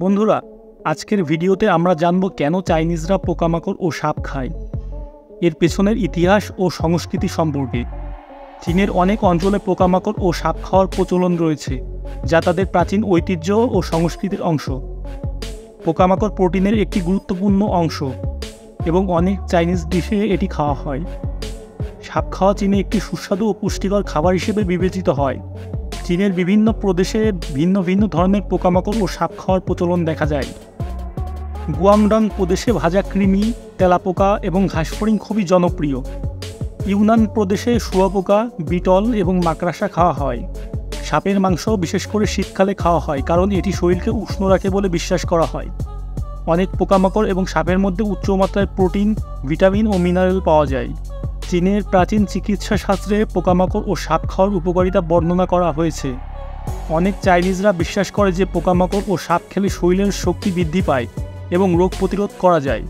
বন্ধুরা, আজকের ভিডিওতে আমরা জানব কেন চাইনিজরা পোকামাকড় ও সাপ খায়, এর পেছনের ইতিহাস ও সংস্কৃতি সম্পর্কে। চীনের অনেক অঞ্চলে পোকামাকড় ও সাপ খাওয়ার প্রচলন রয়েছে, যা তাদের প্রাচীন ঐতিহ্য ও সংস্কৃতির অংশ। পোকামাকড় প্রোটিনের একটি গুরুত্বপূর্ণ অংশ এবং অনেক চাইনিজ ডিশে এটি খাওয়া হয়। সাপ খাওয়া চীনে একটি সুস্বাদু ও পুষ্টিকর খাবার হিসেবে বিবেচিত হয়। চীনের বিভিন্ন প্রদেশে ভিন্ন ভিন্ন ধরনের পোকামাকড় ও সাপ খাওয়ার প্রচলন দেখা যায়। গুয়াংডং প্রদেশে ভাজা কৃমি, তেলাপোকা এবং ঘাসফড়িং খুবই জনপ্রিয়। ইউনান প্রদেশে শুঁয়োপোকা, বিটল এবং মাকড়সা খাওয়া হয়। সাপের মাংস বিশেষ করে শীতকালে খাওয়া হয়, কারণ এটি শরীরকে উষ্ণ রাখে বলে বিশ্বাস করা হয়। অনেক পোকামাকড় এবং সাপের মধ্যে উচ্চমাত্রায় প্রোটিন, ভিটামিন ও মিনারেল পাওয়া যায়। চীনের প্রাচীন চিকিৎসা শাস্ত্রে পোকামাকড় ও সাপ খাওয়ার উপকারিতা বর্ণনা করা হয়েছে। অনেক চাইনিজরা বিশ্বাস করে যে পোকামাকড় ও সাপ খেলে শরীরের শক্তি বৃদ্ধি পায় এবং রোগ প্রতিরোধ করা যায়।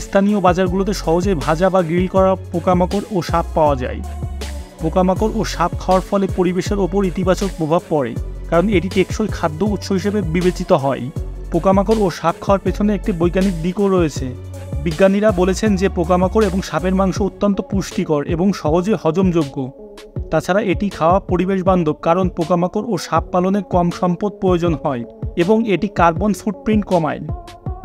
স্থানীয় বাজারগুলোতে সহজে ভাজা বা গ্রিল করা পোকামাকড় ও সাপ পাওয়া যায়। পোকামাকড় ও সাপ খাওয়ার ফলে পরিবেশের ওপর ইতিবাচক প্রভাব পড়ে, কারণ এটি টেকসই খাদ্য উৎস হিসেবে বিবেচিত হয়। পোকামাকড় ও সাপ খাওয়ার পেছনে একটি বৈজ্ঞানিক দিকও রয়েছে। বিজ্ঞানীরা বলেছেন যে পোকামাকড় এবং সাপের মাংস অত্যন্ত পুষ্টিকর এবং সহজে হজমযোগ্য। তাছাড়া এটি খাওয়া পরিবেশ বান্ধব, কারণ পোকামাকড় ও সাপ পালনে কম সম্পদ প্রয়োজন হয় এবং এটি কার্বন ফুটপ্রিন্ট কমায়।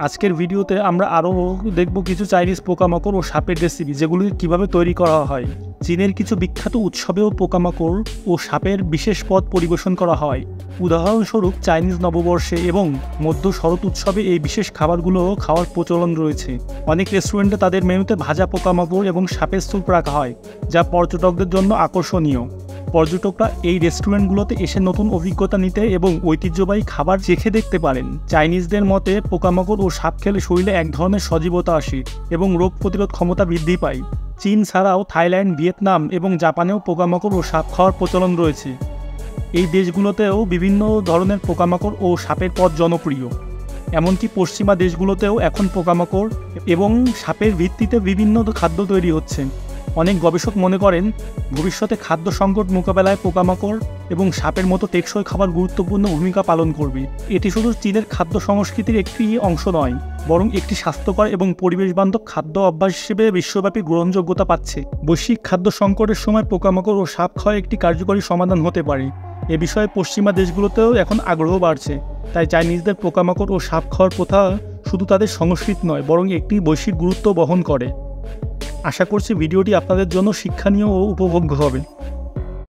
আজকের ভিডিওতে আমরা আরও দেখব কিছু চাইনিজ পোকামাকড় ও সাপের রেসিপি, যেগুলি কিভাবে তৈরি করা হয়। চীনের কিছু বিখ্যাত উৎসবেও পোকামাকড় ও সাপের বিশেষ পদ পরিবেশন করা হয়। উদাহরণস্বরূপ, চাইনিজ নববর্ষে এবং মধ্য শরৎ উৎসবে এই বিশেষ খাবারগুলো খাওয়ার প্রচলন রয়েছে। অনেক রেস্টুরেন্টে তাদের মেনুতে ভাজা পোকামাকড় এবং সাপের স্যুপ রাখা হয়, যা পর্যটকদের জন্য আকর্ষণীয়। পর্যটকরা এই রেস্টুরেন্টগুলোতে এসে নতুন অভিজ্ঞতা নিতে এবং ঐতিহ্যবাহী খাবার চেখে দেখতে পারেন। চাইনিজদের মতে পোকামাকড় ও সাপ খেলে শরীরে এক ধরনের সজীবতা আসে এবং রোগ প্রতিরোধ ক্ষমতা বৃদ্ধি পায়। চীন ছাড়াও থাইল্যান্ড, ভিয়েতনাম এবং জাপানেও পোকামাকড় ও সাপ খাওয়ার প্রচলন রয়েছে। এই দেশগুলোতেও বিভিন্ন ধরনের পোকামাকড় ও সাপের পদ জনপ্রিয়। এমনকি পশ্চিমা দেশগুলোতেও এখন পোকামাকড় এবং সাপের ভিত্তিতে বিভিন্ন খাদ্য তৈরি হচ্ছে। অনেক গবেষক মনে করেন ভবিষ্যতে খাদ্য সংকট মোকাবেলায় পোকামাকড় এবং সাপের মতো টেকসই খাবার গুরুত্বপূর্ণ ভূমিকা পালন করবে। এটি শুধু চীনের খাদ্য সংস্কৃতির একটি অংশ নয়, বরং একটি স্বাস্থ্যকর এবং পরিবেশবান্ধব খাদ্য অভ্যাস হিসেবে বিশ্বব্যাপী গ্রহণযোগ্যতা পাচ্ছে। বৈশ্বিক খাদ্য সংকটের সময় পোকামাকড় ও সাপ খাওয়া একটি কার্যকরী সমাধান হতে পারে। এ বিষয়ে পশ্চিমা দেশগুলোতেও এখন আগ্রহ বাড়ছে। তাই চাইনিজদের পোকামাকড় ও সাপ খাওয়ার প্রথা শুধু তাদের সংস্কৃতি নয়, বরং একটি বৈশ্বিক গুরুত্ব বহন করে। আশা করছি ভিডিওটি আপনাদের জন্য শিক্ষণীয় ও উপভোগ্য হবে।